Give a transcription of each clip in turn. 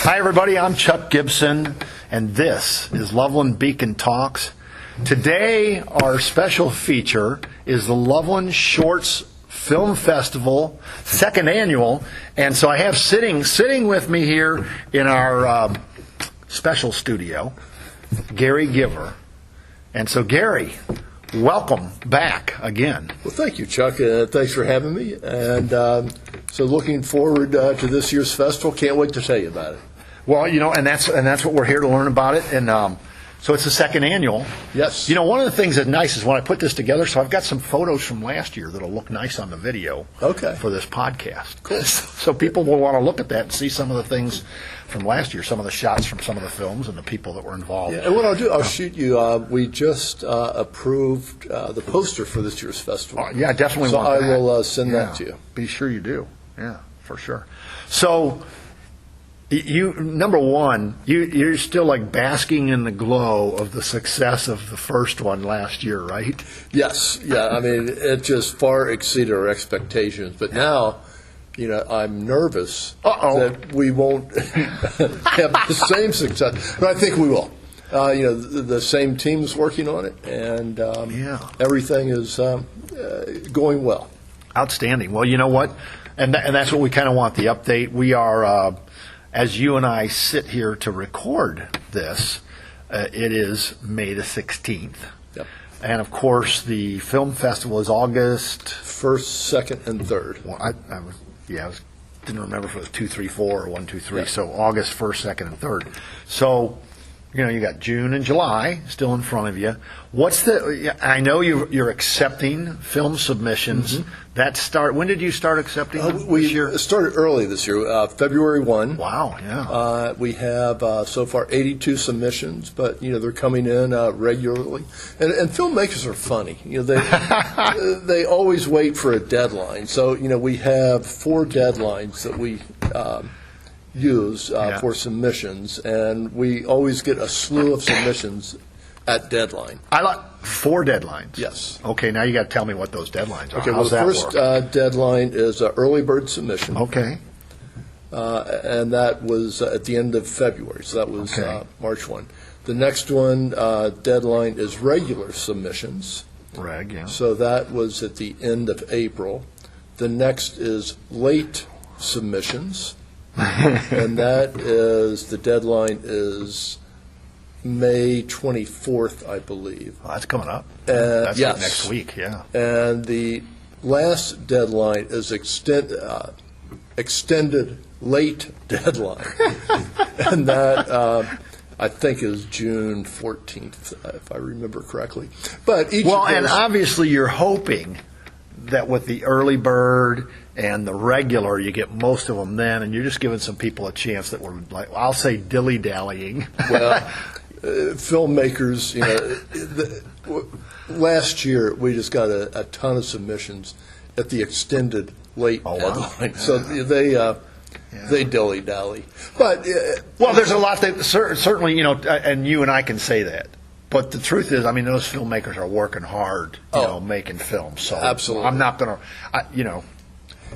Hi, everybody. I'm Chuck Gibson, and this is Loveland Beacon Talks. Today, our special feature is the Loveland Shorts Film Festival, second annual. And so I have sitting with me here in our special studio, Gary Giver. And so, Gary, welcome back again. Well, thank you, Chuck. Thanks for having me. And so looking forward to this year's festival. Can't wait to tell you about it. Well, and that's what we're here to learn about it. And so it's the second annual. Yes. One of the things that's nice is when I put this together, so I've got some photos from last year that'll look nice on the video for this podcast. Cool. So people will want to look at that and see some of the things from last year, some of the shots from some of the films and the people that were involved. Yeah, and what I'll do, I'll shoot you. We just approved the poster for this year's festival. Yeah, I definitely so want that. I will send that to you. Be sure you do. Yeah, for sure. So, number one, you're still like basking in the glow of the success of the first one last year, right? Yes. Yeah. I mean, it just far exceeded our expectations. But now, I'm nervous that we won't have the same success. But I think we will. The same team's working on it, and everything is going well. Outstanding. Well, you know what? And that's what we kind of want, the update. We are, as you and I sit here to record this, it is May the 16th. Yep. And, of course, the film festival is August 1st, 2nd, and 3rd. Well, I didn't remember if it was 2, 3, 4 or 1, 2, 3. Yeah. So August 1st, 2nd, and 3rd. So, you got June and July still in front of you. I know you're accepting film submissions. Mm-hmm. When did you start accepting them we this year? Started early this year, February 1. Wow, yeah. We have so far 82 submissions, but they're coming in regularly. And filmmakers are funny. They always wait for a deadline. So we have 4 deadlines that we use for submissions, and we always get a slew of submissions at deadline. I like 4 deadlines. Yes. Okay, now you got to tell me what those deadlines are. Okay, How's well, the first deadline is early bird submission. Okay. And that was at the end of February, so that was March 1. The next one deadline is regular submissions. Yeah. So that was at the end of April. The next is late submissions. And the deadline is May 24th, I believe. Well, that's coming up. That's like next week, yeah. And the last deadline is extended late deadline. And that, I think, is June 14th, if I remember correctly. But and obviously you're hoping that with the early bird and the regular, you get most of them then, and you're just giving some people a chance that were, like, I'll say, dilly-dallying. Well, filmmakers, last year we just got a ton of submissions at the extended late deadline. Wow. So they dilly-dally. But there's a lot that certainly, and you and I can say that. But the truth is, those filmmakers are working hard, making films. So absolutely. I'm not going to,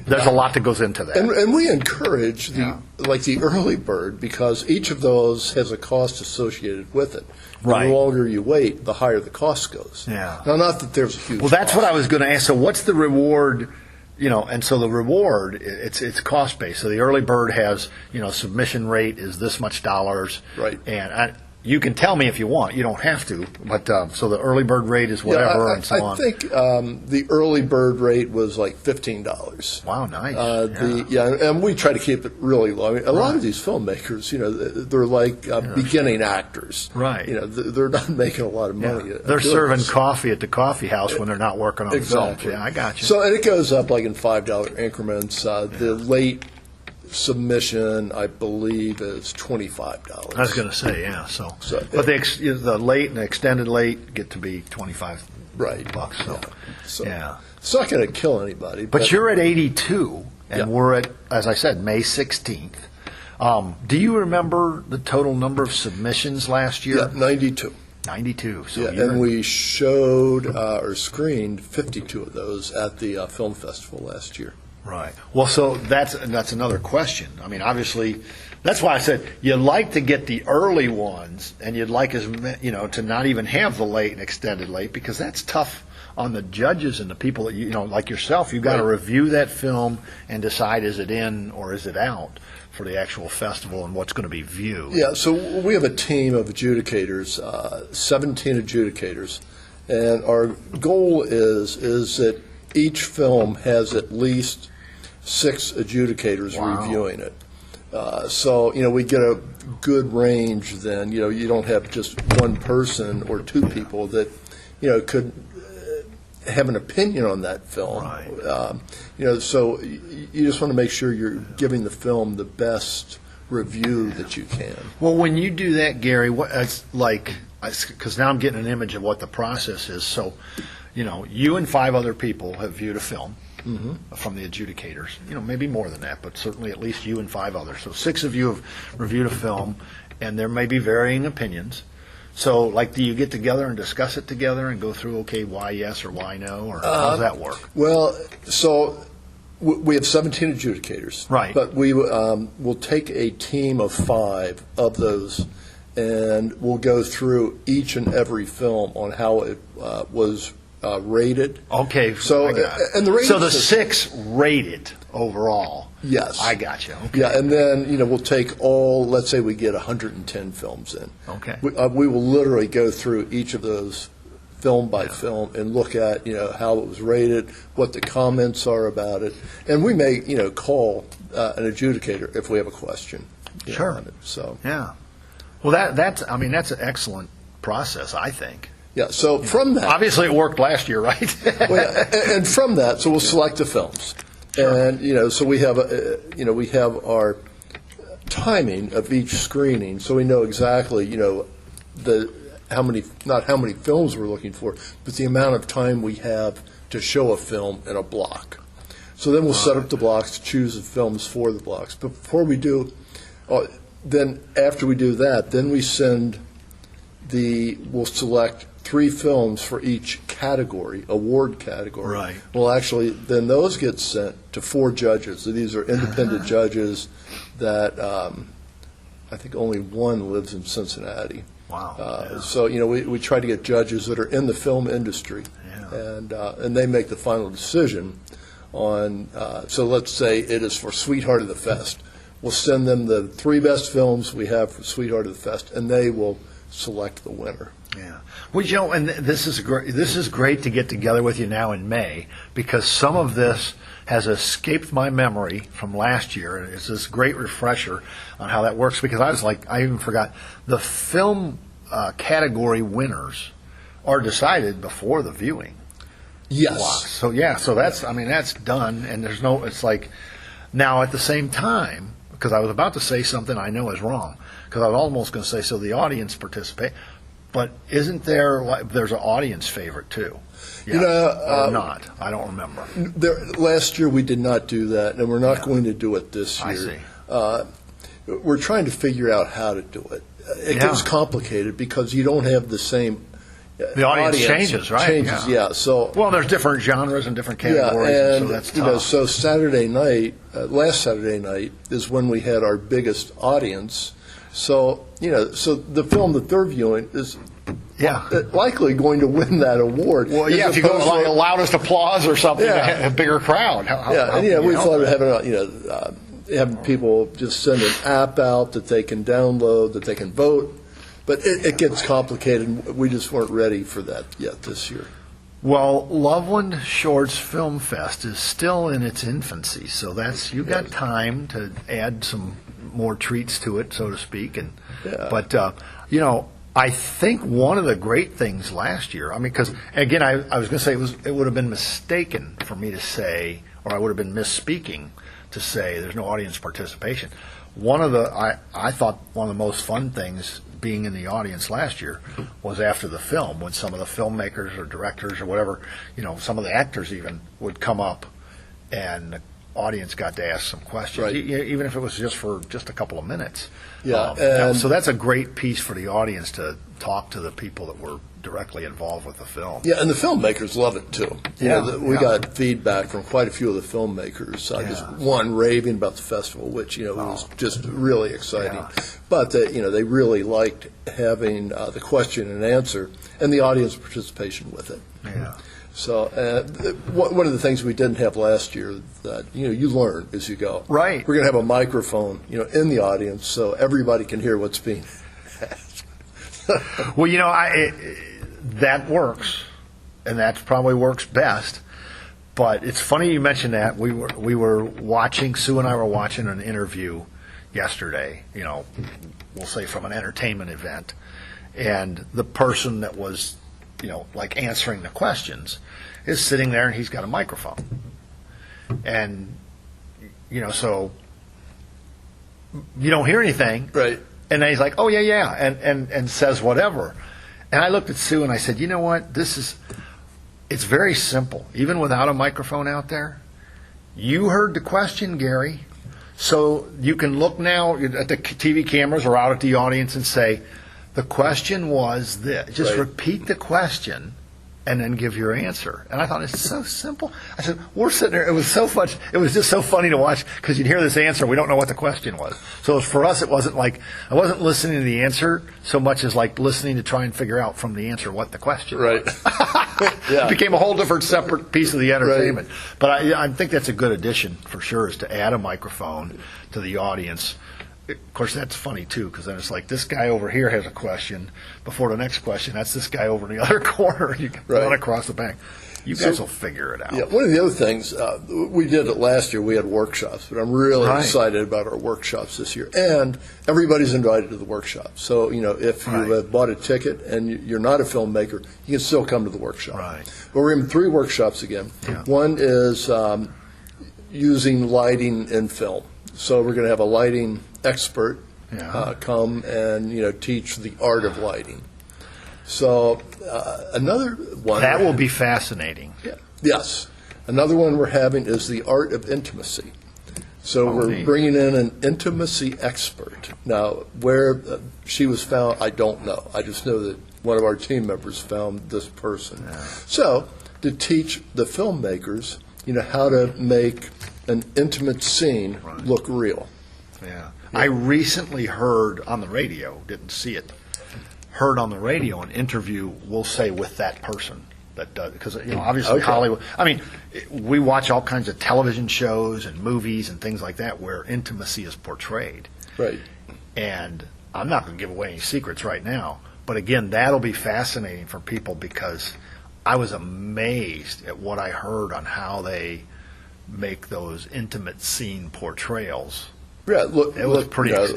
there's a lot that goes into that. And we encourage the early bird, because each of those has a cost associated with it. Right. The longer you wait, the higher the cost goes. Yeah. Now, not that there's a huge Well, that's cost. what I was going to ask. So what's the reward? And so the reward, it's cost-based. So the early bird has, submission rate is this much dollars. Right. And you can tell me if you want. You don't have to. But so the early bird rate is whatever and so on. I think the early bird rate was like $15. Wow, nice. And we try to keep it really low. A lot of these filmmakers, they're like beginning actors. Right. They're not making a lot of money. They're serving coffee at the coffee house when they're not working on exactly. films. Yeah, I got you. So, and it goes up like in $5 increments. The late submission, I believe, is $25. I was going to say, yeah. But the late and the extended late get to be $25 bucks. So, it's not going to kill anybody. But you're at 82, and we're at, as I said, May 16th. Do you remember the total number of submissions last year? Yeah, 92. 92. So and we showed or screened 52 of those at the film festival last year. Right. Well, so that's another question. I mean, obviously, That's why I said you'd like to get the early ones, and you'd like to not even have the late and extended late, because that's tough on the judges and the people that like yourself. You've got to review that film and decide, is it in or is it out for the actual festival and what's going to be viewed. Yeah, so we have a team of adjudicators, 17 adjudicators, and our goal is that each film has at least 6 adjudicators reviewing it. So we get a good range then. You don't have just one person or 2 people that could have an opinion on that film. Right. So you just want to make sure you're giving the film the best review that you can. Well, when you do that, Gary, it's like, because now I'm getting an image of what the process is. So, you and 5 other people have viewed a film from the adjudicators. Maybe more than that, but certainly at least you and 5 others. So 6 of you have reviewed a film, and there may be varying opinions. So, do you get together and discuss it together and go through, okay, why yes or why no, or how does that work? Well, so we have 17 adjudicators. Right. But we will take a team of 5 of those, and we'll go through each and every film on how it was rated. Okay. So, and the rating so the system, 6 rated overall. Yes. I got you. Okay. Yeah, and then we'll take let's say we get 110 films in. Okay. We will literally go through each of those film by film and look at how it was rated, what the comments are about it, and we may call an adjudicator if we have a question. Sure. On it. So yeah. Well, that's an excellent process, I think. Yeah. So from that, obviously it worked last year, right? and from that, so we'll select the films. Sure. And so we have we have our timing of each screening, so we know exactly not how many films we're looking for, but the amount of time we have to show a film in a block. So then we'll set up the blocks, choose the films for the blocks. But before we do, then after we do that, then we we'll select 3 films for each category, award category. Right. Well, actually, then those get sent to 4 judges. So these are independent judges that I think only one lives in Cincinnati. Wow. So we try to get judges that are in the film industry, and they make the final decision on. So let's say it is for Sweetheart of the Fest. We'll send them the 3 best films we have for Sweetheart of the Fest, and they will select the winner. Yeah. Well, and this is great. This is great to get together with you now in May, because some of this has escaped my memory from last year, and it's this great refresher on how that works. Because I even forgot the film category winners are decided before the viewing. Yes. Block. So that's done, and there's no. It's like now at the same time, because I was about to say something I know is wrong, because I was almost going to say so the audience participate. But isn't there's an audience favorite too? Yes, or not? I don't remember. Last year we did not do that, and we're not going to do it this year. I see. We're trying to figure out how to do it. It gets complicated because you don't have the same. The audience changes, right? Changes, yeah. So there's different genres and different categories, and so that's tough. So Saturday night, last Saturday night is when we had our biggest audience. So so the film that they're viewing is likely going to win that award. Well, if you go like a loudest applause or something, a bigger crowd. We thought of having having people just send an app out that they can download, that they can vote. But it gets complicated. We just weren't ready for that yet this year. Well, Loveland Shorts Film Fest is still in its infancy, so you've got time to add some more treats to it, so to speak. But I think one of the great things last year, because again, I was going to say it would have been mistaken for me to say, or I would have been misspeaking to say there's no audience participation. I thought one of the most fun things being in the audience last year was after the film, when some of the filmmakers or directors or whatever, some of the actors even would come up and audience got to ask some questions, Right. even if it was just for just a couple of minutes. Yeah, and so that's a great piece for the audience to talk to the people that were directly involved with the film. Yeah, and the filmmakers love it too. We got feedback from quite a few of the filmmakers. Just one raving about the festival, which was just really exciting. Yeah. But they really liked having the question and answer and the audience participation with it. Yeah. So one of the things we didn't have last year that you learn as you go. Right. We're going to have a microphone in the audience so everybody can hear what's being asked. Well, that works, and that probably works best. But it's funny you mentioned that. We were watching, Sue and I were watching an interview yesterday, we'll say from an entertainment event, and the person that was, like answering the questions is sitting there and he's got a microphone. And, so you don't hear anything. Right. And then he's like, oh, yeah, and says whatever. And I looked at Sue and I said, you know what, it's very simple. Even without a microphone out there, you heard the question, Gary, so you can look now at the TV cameras or out at the audience and say, the question was this. Just repeat the question and then give your answer. And I thought, it's so simple. I said, we're sitting there. It was so fun. It was just so funny to watch because you'd hear this answer. We don't know what the question was. So for us, it wasn't like I wasn't listening to the answer so much as like listening to try and figure out from the answer what the question was. It became a whole different separate piece of the entertainment. But I think that's a good addition for sure, is to add a microphone to the audience. Of course, that's funny, too, because then it's like this guy over here has a question. Before the next question, that's this guy over in the other corner. You can run across the bank. You guys will figure it out. Yeah, one of the other things, we did it last year. We had workshops, but I'm really excited about our workshops this year. And everybody's invited to the workshop. So, if you have bought a ticket and you're not a filmmaker, you can still come to the workshop. Right. But we're in 3 workshops again. Yeah. One is using lighting in film. So we're going to have a lighting expert come and teach the art of lighting. So another one that will be fascinating. Yes, another one we're having is the art of intimacy. So we're bringing in an intimacy expert. Now, where she was found, I don't know. I just know that one of our team members found this person. Yeah. So to teach the filmmakers, how to make an intimate scene look real. Yeah. I recently heard on the radio, didn't see it, heard on the radio an interview, we'll say, with that person that does, because obviously Hollywood. I mean, we watch all kinds of television shows and movies and things like that where intimacy is portrayed. Right. And I'm not going to give away any secrets right now, but again, that'll be fascinating for people because I was amazed at what I heard on how they make those intimate scene portrayals. Yeah, it was pretty like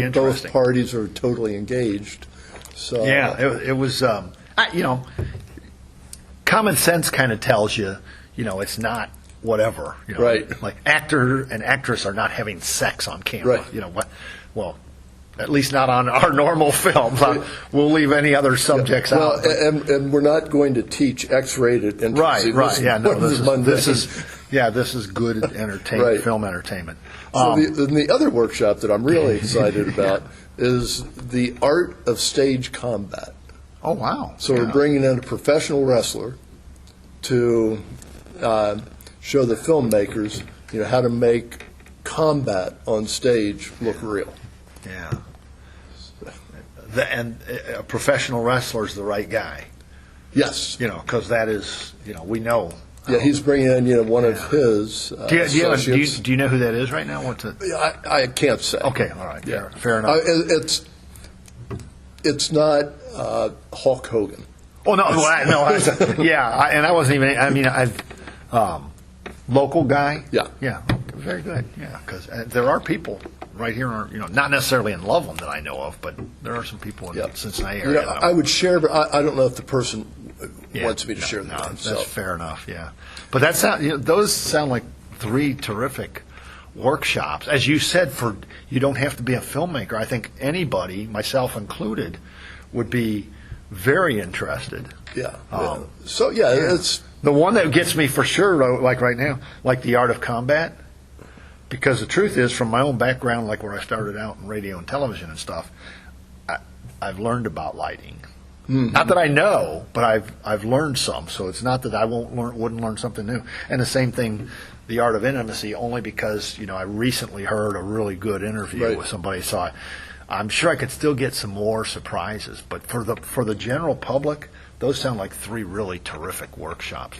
interesting. Both parties are totally engaged. So it was. Common sense kind of tells you, it's not whatever. Right. Like actor and actress are not having sex on camera. Right. Well, at least not on our normal films. We'll leave any other subjects out. Well, and we're not going to teach X-rated intimacy. Right. Yeah. No. This is good entertainment, film entertainment. So the other workshop that I'm really excited about is the art of stage combat. Oh, wow. So we're bringing in a professional wrestler to show the filmmakers, how to make combat on stage look real. Yeah. And a professional wrestler is the right guy. Yes. Because that is, we know. Yeah, he's bringing in, one of his associates. Do you know who that is right now? I can't say. Okay, all right. Yeah. Fair enough. It's not Hulk Hogan. Oh, no. And I wasn't even, I've, local guy? Yeah. Yeah, very good. Yeah, because there are people right here, not necessarily in Loveland that I know of, but there are some people in the Cincinnati area. I would share, but I don't know if the person wants me to share that. That's fair enough, yeah. But those sound like 3 terrific workshops. As you said, you don't have to be a filmmaker. I think anybody, myself included, would be very interested. Yeah. It's the one that gets me for sure, like right now, like the art of combat. Because the truth is, from my own background, like where I started out in radio and television and stuff, I've learned about lighting. Not that I know, but I've learned some. So it's not that I wouldn't learn something new. And the same thing, the art of intimacy, only because I recently heard a really good interview with somebody. So I'm sure I could still get some more surprises. But for the general public, those sound like 3 really terrific workshops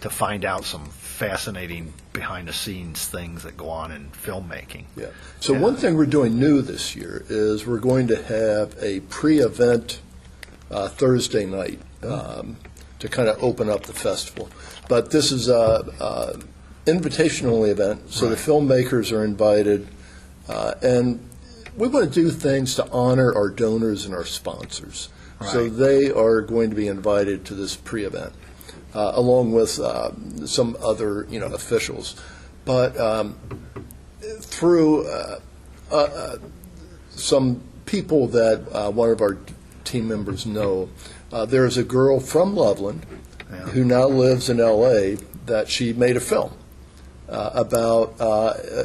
to find out some fascinating behind-the-scenes things that go on in filmmaking. Yeah. So one thing we're doing new this year is we're going to have a pre-event Thursday night to kind of open up the festival. But this is a invitation-only event, so the filmmakers are invited, and we want to do things to honor our donors and our sponsors. So they are going to be invited to this pre-event, along with some other officials. But through some people that one of our team members know, there's a girl from Loveland who now lives in L.A. that she made a film about,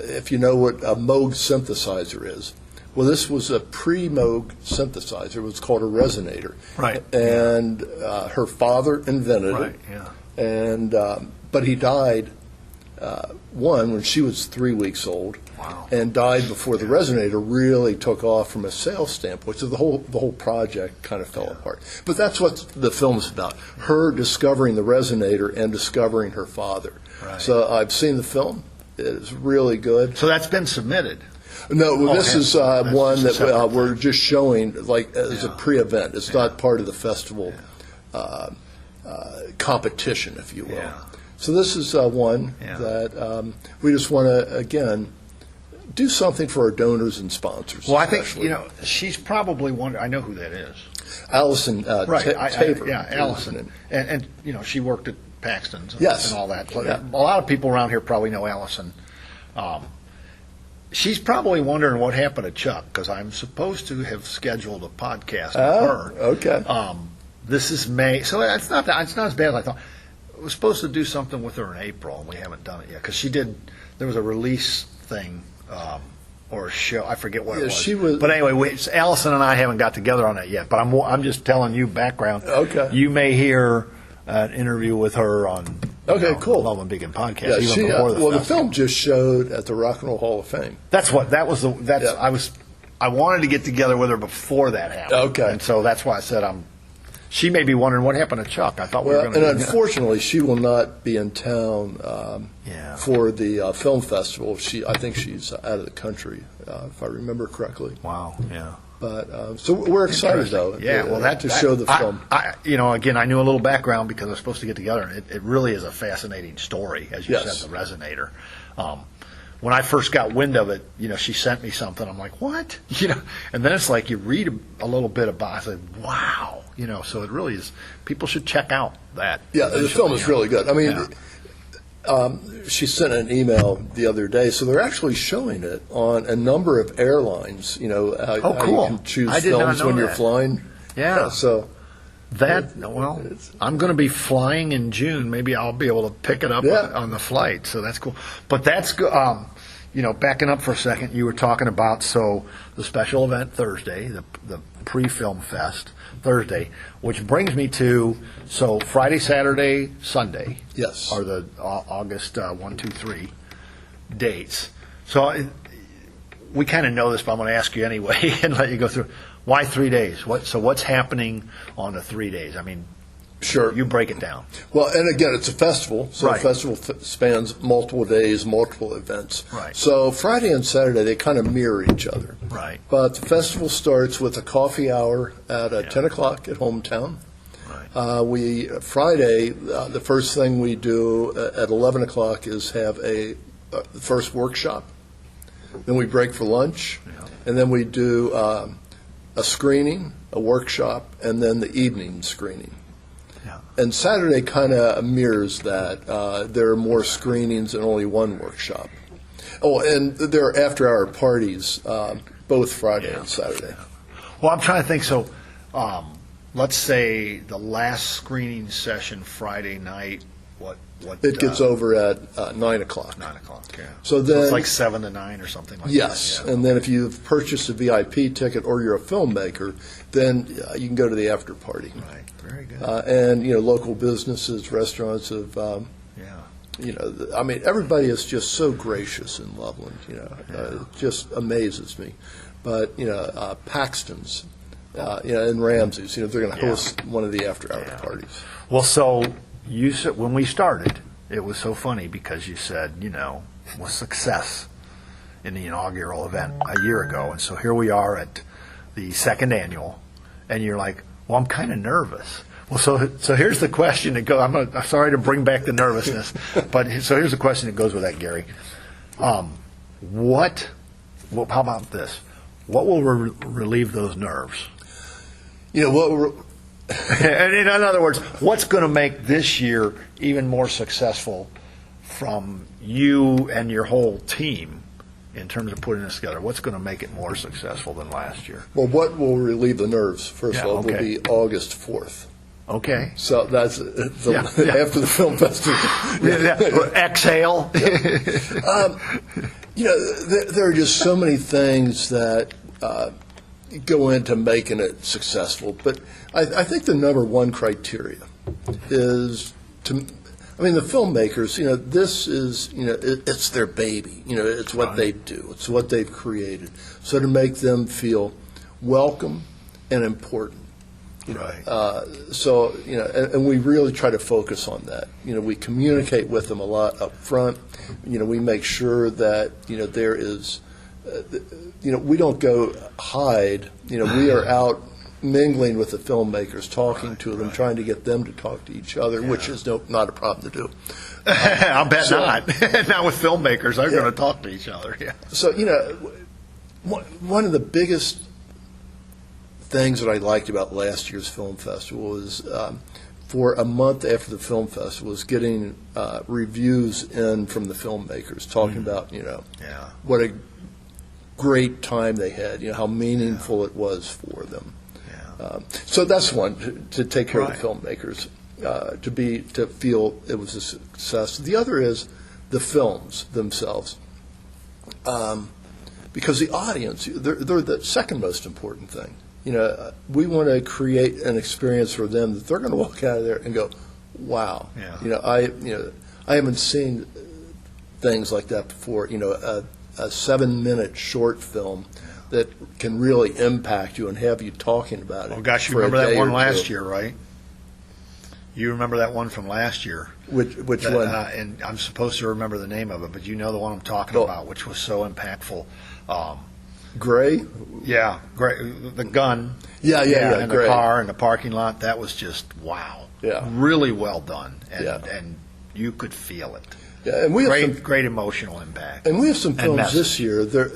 if you know what a Moog synthesizer is. Well, this was a pre-Moog synthesizer. It was called a resonator. Right. And her father invented it. Yeah. And but he died, when she was 3 weeks old. Wow. And died before the resonator really took off from a sales standpoint. So the whole project kind of fell apart. But that's what the film's about: her discovering the resonator and discovering her father. Right. So I've seen the film. It is really good. So that's been submitted. No, this is one just that we're just showing as a pre-event. It's not part of the festival competition, if you will. Yeah. So this is one that we just want to, again, do something for our donors and sponsors. Well, I think, especially. she's probably one. I know who that is. Allison Tabor. Allison. And she worked at Paxton's and all that. So Yeah. a lot of people around here probably know Allison. She's probably wondering what happened to Chuck, because I'm supposed to have scheduled a podcast with her. Okay. This is May, so it's not as bad as I thought. I was supposed to do something with her in April, and we haven't done it yet, because there was a release thing or a show. I forget what it was. But anyway, Allison and I haven't got together on that yet. But I'm just telling you background. Okay. You may hear an interview with her on cool. Loveland Beacon podcast. Yeah, even before the film just showed at the Rock and Roll Hall of Fame. I wanted to get together with her before that happened. Okay. And so that's why I said she may be wondering what happened to Chuck. I thought we were going to. And unfortunately, she will not be in town for the film festival. I think she's out of the country, if I remember correctly. Wow. Yeah. But so we're excited though. To show the film. Again, I knew a little background because I was supposed to get together, and it really is a fascinating story, as you said, the resonator. When I first got wind of it, she sent me something. I'm like, what? And then it's like you read a little bit about it. I said, wow. So it really is. People should check out that. Yeah, the film is really good. I mean, she sent an email the other day, so they're actually showing it on a number of airlines. How cool. you can choose films when you're flying. Yeah. So I'm going to be flying in June. Maybe I'll be able to pick it up on the flight. So that's cool. But that's good. Backing up for a second, you were talking about the special event Thursday, the pre-film fest Thursday, which brings me to Friday, Saturday, Sunday. Yes. Are the August 1, 2, 3 dates. So we kind of know this, but I'm going to ask you anyway and let you go through. Why 3 days? What's happening on the 3 days? I mean, sure. You break it down. Well, and again, it's a festival, so the festival spans multiple days, multiple events. Right. So Friday and Saturday, they kind of mirror each other. Right. But the festival starts with a coffee hour at 10 o'clock at Hometown. Right. Friday, the first thing we do at 11 o'clock is have the first workshop. Then we break for lunch, and then we do a screening, a workshop, and then the evening screening. Yeah. And Saturday kind of mirrors that. There are more screenings and only one workshop. Oh, and there are after-hour parties both Friday and Saturday. Well, I'm trying to think. So let's say the last screening session Friday night It gets over at 9 o'clock. 9 o'clock, yeah. So then it's like 7 to 9 or something like yes, that. Yeah. and then if you've purchased a VIP ticket or you're a filmmaker, then you can go to the after party. Right, very good. And local businesses, restaurants have. I mean, everybody is just so gracious in Loveland. It just amazes me. But Paxton's, and Ramsey's, they're going to host one of the after-hour parties. Well, so you said when we started, it was so funny because you said, was success in the inaugural event a year ago, and so here we are at the second annual, and you're like, well, I'm kind of nervous. Well, so here's the question that goes. I'm sorry to bring back the nervousness, but so here's the question that goes with that, Gary. How about this? What will relieve those nerves? And in other words, what's going to make this year even more successful from you and your whole team in terms of putting this together? What's going to make it more successful than last year? Well, what will relieve the nerves, first of all, will be August 4th. Okay. So that's after the film festival. Exhale. There are just so many things that go into making it successful. But I think the number one criteria is the filmmakers, this is, it's their baby. It's what they do. It's what they've created. So to make them feel welcome and important. Right. And we really try to focus on that. We communicate with them a lot up front. We make sure that, there is, we don't go hide. We are out mingling with the filmmakers, talking to them, trying to get them to talk to each other, which is not a problem to do. I'll bet not. Not with filmmakers. They're going to talk to each other. Yeah. So, one of the biggest things that I liked about last year's film festival is for a month after the film festival was getting reviews in from the filmmakers talking about what a great time they had, how meaningful it was for them. So that's one, to take care of the filmmakers, to feel it was a success. The other is the films themselves, because the audience, they're the second most important thing. We want to create an experience for them that they're going to walk out of there and go, wow. I haven't seen things like that before. A 7-minute short film that can really impact you and have you talking about it. Oh gosh, you remember that one last year, right? You remember that one from last year? Which one? And I'm supposed to remember the name of it, but you know the one I'm talking about, which was so impactful. Gray? Yeah, Gray. The gun. Yeah. And Gray. the car and the parking lot. That was just wow. Yeah. Really well done, and you could feel it. Yeah, and we have great emotional impact. And we have some films this year. They're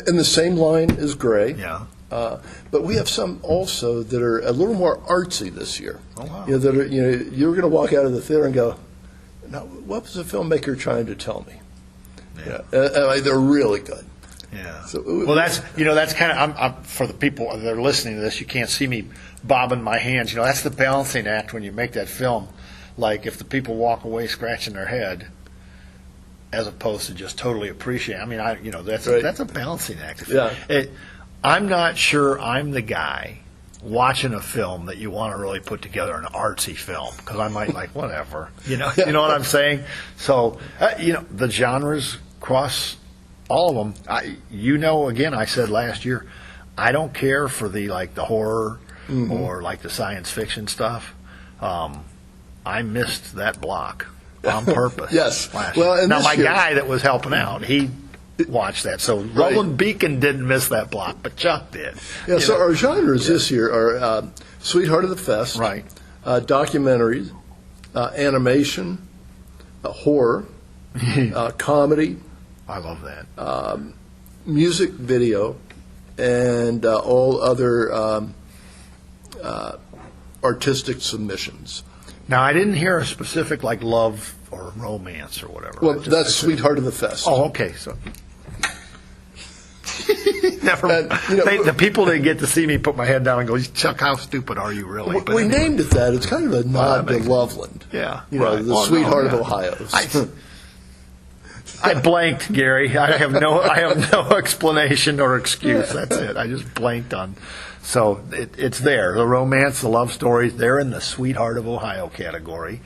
in the same line as Gray. Yeah. But we have some also that are a little more artsy this year. Oh wow. That are, you're going to walk out of the theater and go, "Now, what was the filmmaker trying to tell me?" Yeah. They're really good. Yeah. So, well, that's kind of I'm for the people that are listening to this. You can't see me bobbing my hands. That's the balancing act when you make that film. Like if the people walk away scratching their head, as opposed to just totally appreciating. That's a balancing act. I'm not sure I'm the guy watching a film that you want to really put together an artsy film, because I might like whatever. You know what I'm saying? So the genres cross all of them. Again, I said last year, I don't care for the horror or like the science fiction stuff. I missed that block on purpose. Yes. Well, now my guy that was helping out, he watched that. So Loveland Beacon didn't miss that block, but Chuck did. Yeah. So our genres this year are Sweetheart of the Fest, right? Documentaries, animation, horror, comedy. I love that. Music video, and all other artistic submissions. Now, I didn't hear a specific like love or romance or whatever. Well, that's Sweetheart of the Fest. Oh, okay. So Never. And, The people didn't get to see me put my head down and go, Chuck, how stupid are you really? But we anyway. named it that. It's kind of a nod to Loveland. Yeah, the Oh, sweetheart no, of Ohio. I blanked, Gary. I have no explanation or excuse. That's it. I just blanked on. So it's there. The romance, the love stories, they're in the sweetheart of Ohio category,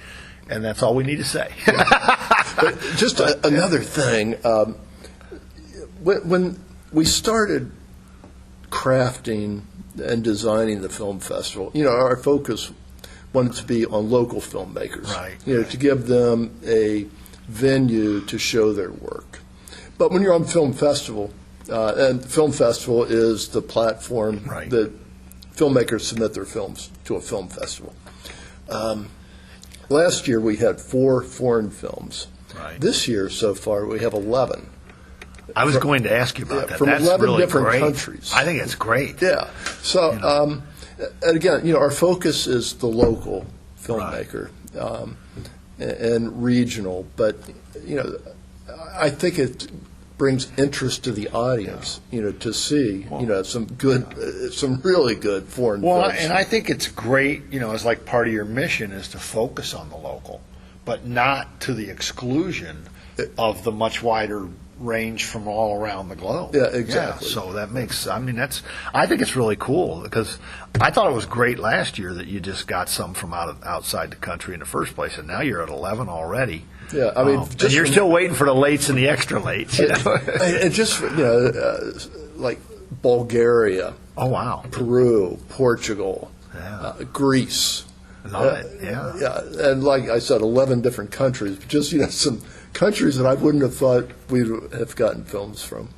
and that's all we need to say. But just another thing. When we started crafting and designing the film festival, our focus wanted to be on local filmmakers, Right. To give them a venue to show their work. But when you're on film festival, and film festival is the platform Right. that filmmakers submit their films to a film festival. Last year we had 4 foreign films. Right. This year so far we have 11. I was going to ask you about that. From That's 11 really different great. countries. I think it's great. Yeah. So, and again, our focus is the local filmmaker and regional, but I think it brings interest to the audience, to see, some really good foreign Well, films. and I think it's great, as like part of your mission is to focus on the local, but not to the exclusion of the much wider range from all around the globe. Yeah, exactly. So that makes, I think it's really cool because I thought it was great last year that you just got some from outside the country in the first place, and now you're at 11 already. Yeah, and you're still waiting for the lates and the extra lates. And just, like Bulgaria, Oh, wow. Peru, Portugal, Yeah. Greece. Love it, yeah. Yeah, and like I said, 11 different countries. Just, some countries that I wouldn't have thought we'd have gotten films from.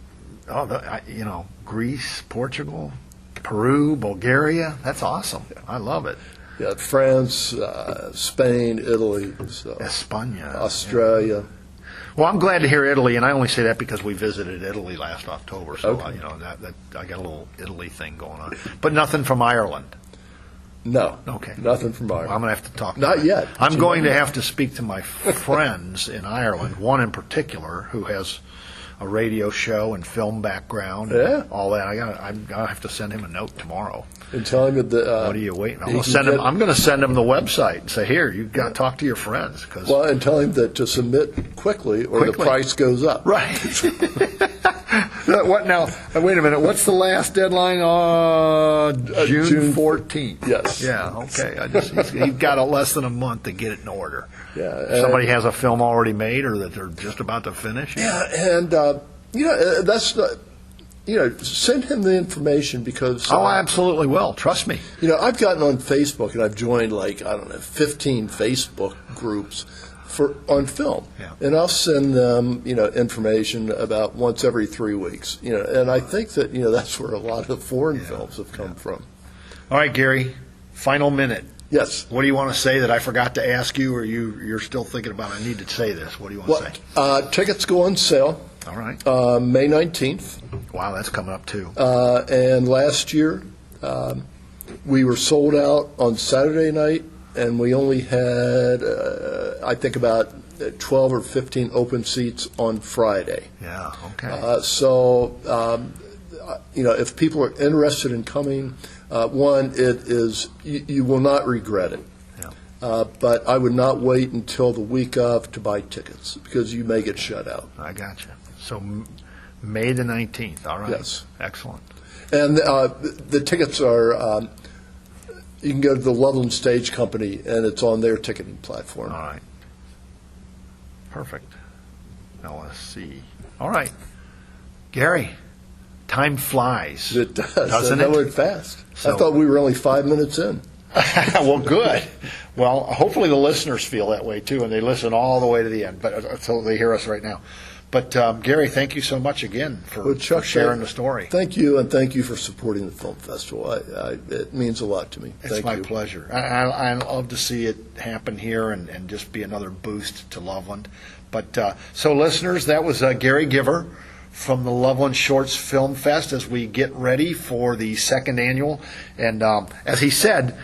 Oh, Greece, Portugal, Peru, Bulgaria. That's awesome. I love it. Yeah, France, Spain, Italy, so España. Australia. Well, I'm glad to hear Italy, and I only say that because we visited Italy last October. So, Okay. that I got a little Italy thing going on. But nothing from Ireland. No. Okay. Nothing from Ireland. I'm going to have to talk. Not yet. I'm going to have to speak to my friends in Ireland, one in particular who has a radio show and film background and Yeah. all that. I'm going to have to send him a note tomorrow. And tell him that. What are you waiting? I'm he going to can send him. get- I'm going to send him the website and say, "Here, you got to talk to your friends." Because Well, and tell him that to submit quickly or the Quickly. price goes up. right. What now? Wait a minute. What's the last deadline? June June 14th. Yes. Yeah. Okay. He's got less than a month to get it in order. Yeah. If somebody has a film already made, or that they're just about to finish. Yeah, and that's the. Send him the information because. Oh, I absolutely will. Trust me. I've gotten on Facebook and I've joined 15 Facebook groups on film. Yeah. And I'll send them, information about once every 3 weeks. And I think that, that's where a lot of foreign films have come from. All right, Gary. Final minute. Yes. What do you want to say that I forgot to ask you, or you're still thinking about? I need to say this. What do you want to say? Tickets go on sale All right. May 19th. Wow, that's coming up too. And last year, we were sold out on Saturday night, and we only had, I think, about 12 or 15 open seats on Friday. Yeah. Okay. If people are interested in coming, one, it is, you will not regret it. Yeah. But I would not wait until the week of to buy tickets, because you may get shut out. I got you. So May the 19th. All right. Yes. Excellent. And the tickets are, you can go to the Loveland Stage Company, and it's on their ticketing platform. All right. Perfect. LSC. All right. Gary, time flies. It does. Doesn't That it? went fast. So- I thought we were only 5 minutes in. Well, good. Well, hopefully the listeners feel that way too, and they listen all the way to the end, but until they hear us right now. But Gary, thank you so much again for Chuck, sharing the story. Thank you, and thank you for supporting the film festival. It means a lot to me. It's Thank my you. pleasure. I love to see it happen here and just be another boost to Loveland. But so, listeners, that was Gary Giver from the Loveland Shorts Film Fest as we get ready for the second annual. And as he said,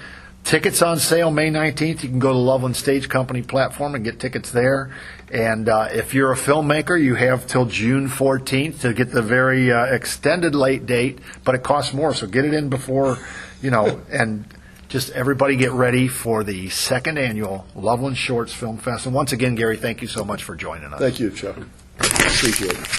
Tickets on sale May 19th. You can go to the Loveland Stage Company platform and get tickets there. And if you're a filmmaker, you have till June 14th to get the very extended late date, but it costs more, so get it in before, and just everybody get ready for the second annual Loveland Shorts Film Fest. And once again, Gary, thank you so much for joining us. Thank you, Chuck. Appreciate it.